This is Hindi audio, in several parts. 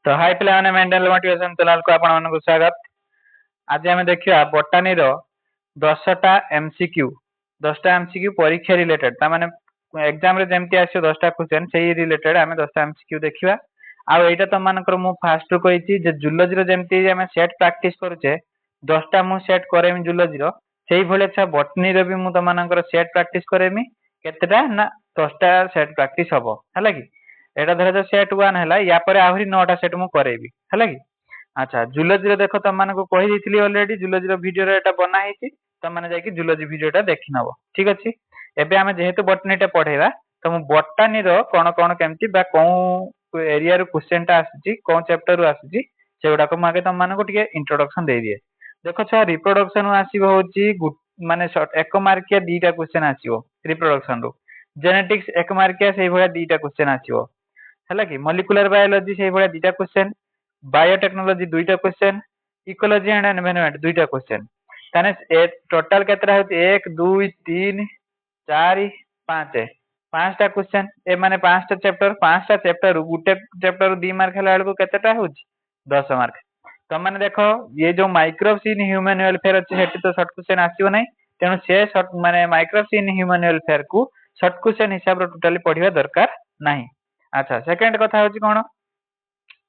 तो हाई पे मेंटल मोटिवेशन चैनल को आपको स्वागत। आज आम देखा बोटानी रो 10टा एमसीक्यू 10टा एमसीक्यू परीक्षा रिलेटेड ताने एग्जाम रे जेमती आसो 10टा क्वेश्चन से रिलेटेड आम 10टा एमसीक्यू देखा। आउ एटा तुम मानकर मु फास्ट कही जे जूलॉजी रो जेमती आम सेट प्रैक्टिस करूचे 10टा मु सेट करेमी जूलॉजी रो सेही भले अच्छा बोटनी रो भी मु तुम मानकर सेट प्रैक्टिस करेमी केतेटा ना 10टा सेट प्रैक्टिस हबो हैला कि एटा धर जो सेट 1 है या पर आहरी 9टा सेट मु करेबी हैला कि। अच्छा जूलॉजी रो देखो तुम मानको कहि देथिली ऑलरेडी जूलॉजी रो वीडियो रे एटा बना हेची तुम माने जाई कि जूलॉजी वीडियोटा देखि नबो ठीक अछि। एबे आमे जेहेतु बॉटनीटा पढेबा तो मु बॉटनी रो कोन कोन केमती बा कोन एरिया रो क्वेश्चन टा आसीची कोन चैप्टर रो आसीची सेगुडा को मागे तुम मानको टिके इंट्रोडक्शन दे दिए। देखो छा रिप्रोडक्शन आसीबो होची माने एक मार्किया दीटा क्वेश्चन आसीबो रिप्रोडक्शन रो जेनेटिक्स एक मार्किया सेही भलिया दीटा क्वेश्चन आसीबो हैला कि मॉलिक्यूलर बायोलॉजी सेही भलिया दीटा क्वेश्चन बायोटेक्नोलॉजी दुईटा क्वेश्चन इकोलॉजी एंड एनवायरनमेंट दुईटा क्वेश्चन ताने टोटल केतरा होती 1 2 3 4 5 5टा क्वेश्चन ए माने 5टा चैप्टर गुटे चैप्टर 2 मार्क हला बेलको केतेटा होची 10 मार्क। तो माने देखो ये जो माइक्रोब्स इन ह्यूमन वेलफेयर अछि हेटी तो शॉर्ट क्वेश्चन आसीबो नै तेनु से शॉर्ट माने माइक्रोब्स इन ह्यूमन वेलफेयर को शॉर्ट क्वेश्चन हिसाब रो टोटली पढिबा दरकार नाही। अच्छा सेकंड कथा होची कोन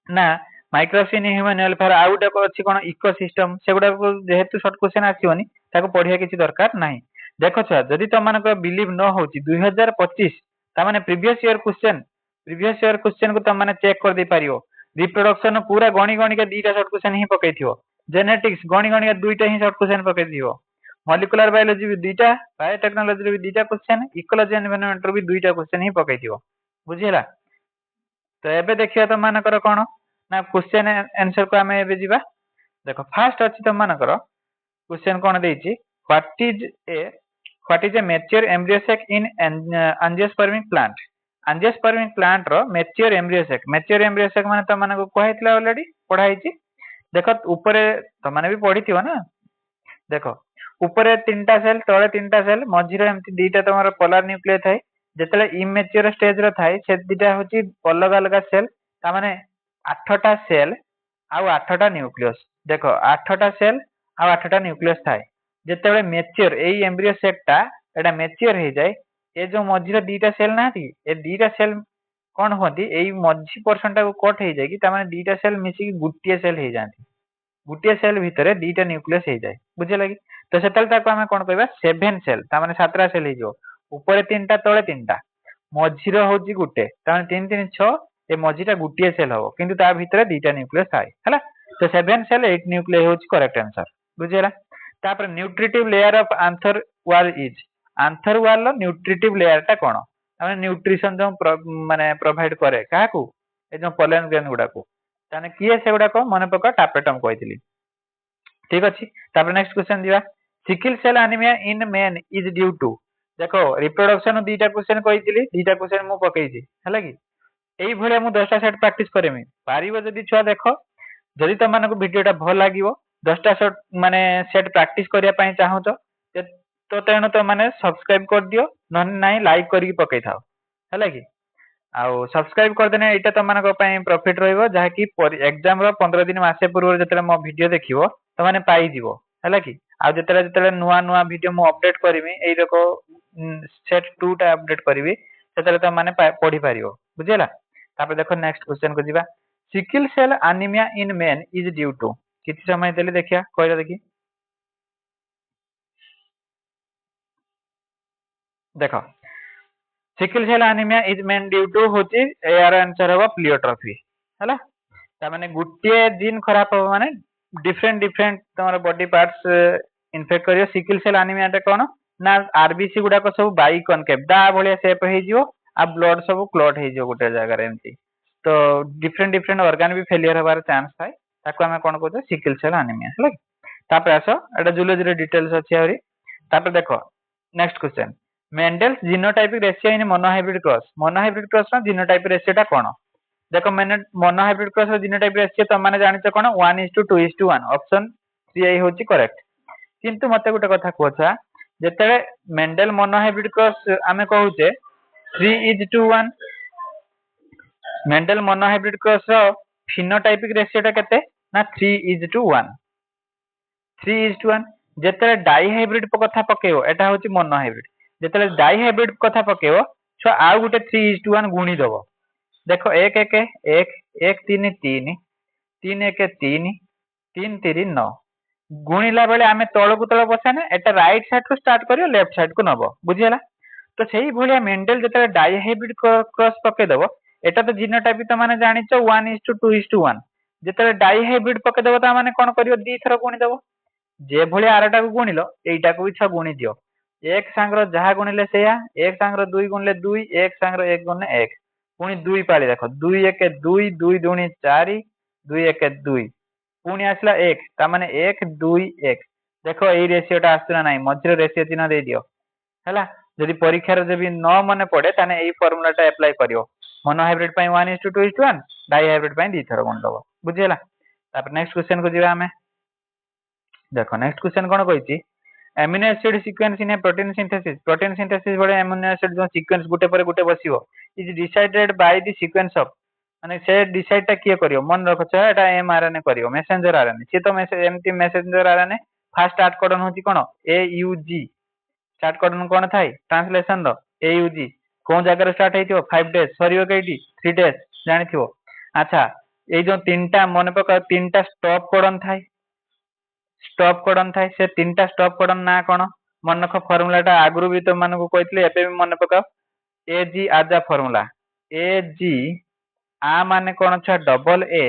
ना microbes in human welfare out अछि कोन इकोसिस्टम सेगुडा को जेहेतु शॉर्ट क्वेश्चन आसीबोनी ताको पढिया किछि दरकार नाही। देखो छ जदि तुम मानको बिलीव न होची 2025 ता माने प्रीवियस ईयर क्वेश्चन को तुम माने चेक कर दे पारियो रिप्रोडक्शन पूरा गणी गणी के दीटा शॉर्ट क्वेश्चन ही पकैथियो जेनेटिक्स गणी गणी के दुईटा ही शॉर्ट क्वेश्चन पकैथियो मॉलिक्यूलर बायोलॉजी भी दुईटा बायोटेक्नोलॉजी भी दुईटा क्वेश्चन इकोलॉजी एंड एनवायरनमेंट भी दुईटा क्वेश्चन ही पकैथियो बुझिला। तो एबे देखियो तुम मानकर कोन ना क्वेश्चन आंसर को हमें एबे जीवा। देखो फर्स्ट अछि तुम मानकर क्वेश्चन कोन देछि what is a mature embryo sac in angiospermic plant angiospermic plant रो मैच्योर एम्ब्रियो सेक माने तुम मानको कहैतला ऑलरेडी पढाइछि। देखो ऊपरे तुम माने भी पढिथियो ना देखो ऊपरे 3टा सेल तळे 3टा सेल मझिरे एमति दीटा तमरो पोलर न्यूक्लियस थाई जेतले इमेच्योर स्टेज रो थाई से दीटा होची अलग अलग सेल ता माने 8टा सेल आउ 8टा न्यूक्लियस देखो 8टा सेल आउ 8टा न्यूक्लियस थाई जेतेबे मैच्योर एई एम्ब्रियो सेकटा एटा मैच्योर हे जाय ए जो मझिरे दीटा सेल नाथि ए दीटा सेल कोन होती एई मझी पोर्शन टा को कट हे जाय कि ता माने दीटा सेल मिसी कि गुटिया सेल हे जांती गुटिया सेल भितरे दीटा न्यूक्लियस हे जाय बुझे लगी। तो सेतल ताको हमें कोन कहबा 7 सेल ता माने 7टा सेल हे जो ऊपर 3टा तळे 3टा मझिरो होची गुटे ता माने 3 3 6 ए मझिटा गुटिया सेल हो किंतु ता भितरे दीटा न्यूक्लियस थाए हैला। तो 7 सेल 8 न्यूक्लियस होची करेक्ट आंसर बुझेला। तापर nutritive layer of anther wall is anther wall रो न्यूट्रिटिव लेयर टा कोन माने न्यूट्रिशन जो माने प्रोवाइड करे काकू ए जो पोलन ग्रेन गुडा को ताने किए से गुडा को मने पका टापेटम कहतिली ठीक अछि। तापर नेक्स्ट क्वेश्चन दिबा sickle cell anaemia in man is due to देखो रिप्रोडक्शन दीटा क्वेश्चन कहतिली दीटा क्वेश्चन मु पकैछि हैला कि एई भले मु 10टा सेट प्रैक्टिस करेमी पारिबो जदि छुआ देखो जदि तुम मानको वीडियोटा भल लागिवो 10टा सेट माने सेट प्रैक्टिस करिया पई चाहो तो तेणु तो माने सब्सक्राइब कर दियो न नाही लाइक करी पकै थाओ हैला कि आउ सब्सक्राइब कर देने एटा तुम मानको पई प्रॉफिट रहइबो जहा कि एग्जाम रो 15 दिन मासे पूर्व जतले मो वीडियो देखिवो तो माने पाई दिवो हैला कि आउ जतले नुवा नुवा वीडियो मु अपडेट करमी एई रको सेट 2 टा अपडेट करबी सेतले तुम माने पढी पारियो बुझिला। तापर देखो नेक्स्ट क्वेश्चन को जीवा sickle cell anaemia in man is due to किछि समय देले देखिया कहला देखि देखो sickle cell anaemia is man due to होची एआर आंसर हो प्लियोट्रॉफी हैला। ता माने गुटिए जीन खराब हो माने डिफरेंट तमरो बॉडी पार्ट्स इन्फेक्ट करियो सिकल सेल एनीमिया टा कोन ना आरबीसी गुडा को सब बाई कनकेव दा भलिया शेप हे जिवो आ ब्लड सब क्लॉट हे जिवो गुटे जगह रे एमती तो डिफरेंट ऑर्गन भी फेलियर होबार चांस थाए ताको हमें कोन कहते सिकल सेल एनीमिया हैला। तापर आसो एटा जूलॉजी रे डिटेल्स अछि आरी तापर देखो next question Mendel's genotypic ratio in monohybrid cross रो जीनोटाइपिक रेशियो टा कोन देखो मोनोहाइब्रिड क्रॉस रो जीनोटाइपिक रेशियो तो माने जानिछ कोन 1:2:1 ऑप्शन 3 होची करेक्ट किंतु मते गुटे कथा कहछा जेतेले मेंडल मोनोहाइब्रिड क्रॉस आमे कहूचे 3:1 मेंडल मोनोहाइब्रिड क्रॉस रो फिनोटाइपिक रेशियोटा केते ना 3:1 3:1 जेते डाई हाइब्रिड कथा पकेबो एटा होची मोनो हाइब्रिड जेते डाई हाइब्रिड कथा पकेबो छो आउ गुटे 3:1 गुणी दबो देखो 1 1 1 1 3 3 3 1 3 3 3 9 गुणिला बेले आमे तळकु तळ बसाने एटा राइट साइड को स्टार्ट करियो लेफ्ट साइड को नबो बुझियला तो सेही भलिया मेंडल जेते डाई हाइब्रिड क्रॉस पके दबो एटा तो जीनोटाइप तो माने जानिचो 1:2:1 जेते डाई हाइब्रिड पके दबो ता माने कोन करियो दी थरो गुणी दबो जे भली आरटा को गुणिलो एटा को भी 6 गुणी दियो एक सांग्र जहा गुणिले सेया एक सांग्र 2 गुणिले 2 एक सांग्र 1 गुणिले 1 पुणी 2 पाली देखो 2 1 2 2 दूनी 4 2 1 2 पुणी आसला 1 ता माने 1 2 1 देखो एई रेशियोटा आसुना नाही मझिरे रेशियो चिन्ह दे दियो हैला जदि परीक्षा रे जबि न मने पड़े ताने एई फार्मूलाटा अप्लाई करियो मोनो हाइब्रिड पई 1:2:1 डाई हाइब्रिड पई दी थरो गुण दबो बुझियला तापर नेक्स्ट क्वेश्चन को जिबा हमें देखो नेक्स्ट क्वेश्चन कोन कहिची amino acid sequence in a protein synthesis बडे एमिनो एसिड जो सीक्वेंस गुटे पर गुटे बसिबो is decided by the sequence of माने से डिसाइड टा किए करियो मन रखो छ एटा एमआरएनए करियो मैसेंजर आरएनए से तो मैसेज एमटी messenger RNA first start codon होची कोन एयूजी स्टार्ट कोडन कोन थाई ट्रांसलेशन रो एयूजी कोन जगह रे स्टार्ट हेतियो 5 डेज सरियो केटी 3 डेज जानिथियो अच्छा ए जो तीनटा मन पका तीनटा स्टॉप कोडन थाई स्टॉप कोडन थाई से तीनटा स्टॉप कोडन ना कोन मन रखो फार्मूलाटा आगुरु भी तो मानको कहतले एपे भी मन पकाओ एजी आजा फार्मूला एजी आ माने कोन छ डबल ए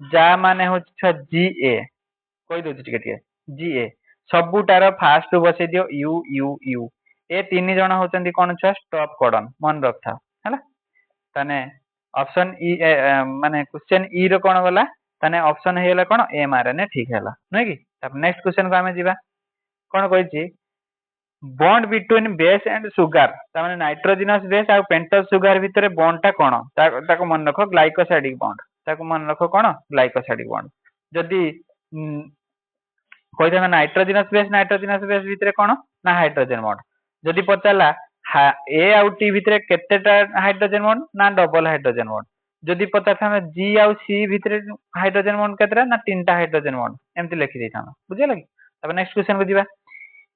जा माने हो छ जीए कहि दो टिके टिके जीए सबुटार फास्ट बसे दियो यू यू यू ए तीन जण होचंदी कोन छ स्टॉप कोडन मन रखथा हैला तने ऑप्शन ई माने क्वेश्चन ई रो कोन गला तने ऑप्शन हेला कोन एमआरएनए ठीक हैला नै कि तब नेक्स्ट क्वेश्चन को हमें जीवा कोन कहिची bond between base and sugar तामाने नाइट्रोजनस बेस आ पेंटोस सुगर भितरे बॉन्ड टा कोन ताको मन रखो ग्लाइकोसाइडिक बॉन्ड ताको मन रखो कोन ग्लाइकोसाइडिक बॉन्ड जदी कोइ था नाइट्रोजनस बेस भितरे कोन ना हाइड्रोजन बॉन्ड जदी पचाला ए आउ टी भितरे केतेटा हाइड्रोजन बॉन्ड ना डबल हाइड्रोजन बॉन्ड जदी पचार था जी आउ सी भितरे हाइड्रोजन बॉन्ड केतेटा ना तीनटा हाइड्रोजन बॉन्ड एमति लिखि दै था बुझे लगी तब नेक्स्ट क्वेश्चन को जीवा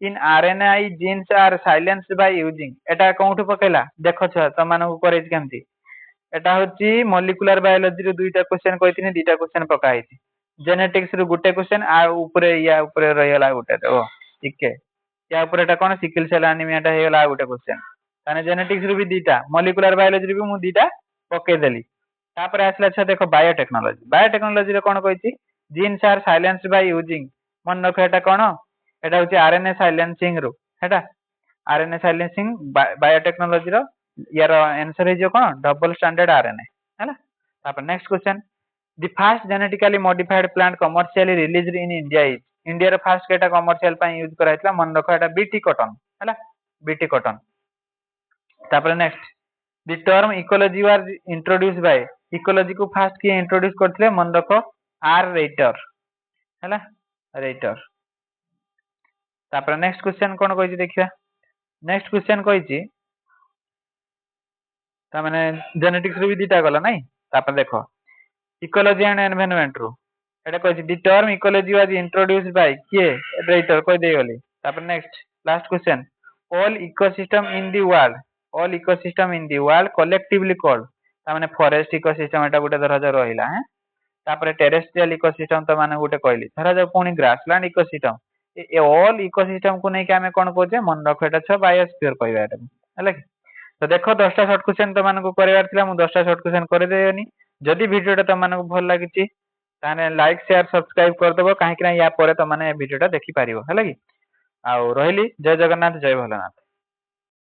in RNA genes are silenced by using एटा कोउठु पकेला देखो छ त मानको करे केमति एटा होची मॉलिक्यूलर बायोलॉजी रो दुईटा क्वेश्चन कहिथिनी दुईटा क्वेश्चन पका हिची जेनेटिक्स रो गुटे क्वेश्चन आ ऊपरे या ऊपरे रहला गुटे तो ठीक है या ऊपरे एटा कोन सिकल सेल एनीमिया टा हेला गुटे क्वेश्चन ताने जेनेटिक्स रो भी दुईटा मॉलिक्यूलर बायोलॉजी रो भी मु दुईटा पके देली तापर आसला छ देखो बायोटेक्नोलॉजी रो कोन कहिची genes are silenced by using मन रखो एटा कोन एटा होची आरएनए साइलेंसिंग रो हेटा आरएनए साइलेंसिंग बायोटेक्नोलॉजी रो यार आंसर हे जो कोन डबल स्टैंडर्ड आरएनए हैला तापर next question the first genetically modified plant commercially released in India is India रो फर्स्ट केटा कमर्शियल पई यूज कराइतला मन रखो एटा बीटी कॉटन हैला बीटी कॉटन तापर next the term ecology was introduced by ecology को फर्स्ट की इंट्रोड्यूस करथिले मन रखो आर रेटर हैला रेटर तापर नेक्स्ट क्वेश्चन कोन कहिछि देखिया नेक्स्ट क्वेश्चन कहिछि ता माने जेनेटिक्स रो भी दिटा गला नै तापर देखो इकोलॉजी एंड एनवायरनमेंट रो एटा कहिछि the term ecology was introduced by के राइटर कहि देई गली तापर next last question all ecosystem in the world collectively called ता माने फॉरेस्ट इकोसिस्टम एटा गुटे धरा जा रहिला हैं तापर टेरेस्ट्रियल इकोसिस्टम त माने गुटे कहली धरा जा पुनी ग्रासलैंड इकोसिस्टम ए ऑल इकोसिस्टम को नै कि हमें कोन कहजे मन रखो एटा छ बायोस्फीयर कहबा एटा हैला तो देखो 10टा शॉर्ट क्वेश्चन तो मानको करेवार थिला मु 10टा शॉर्ट क्वेश्चन करे देयोनी जदि वीडियोटा तो मानको भल लागिची ताने लाइक शेयर सब्सक्राइब कर दबो काहे कि ना या परे तो माने वीडियोटा देखि पारिबो हैला कि आ रहिली जय जगन्नाथ जय भोलेनाथ।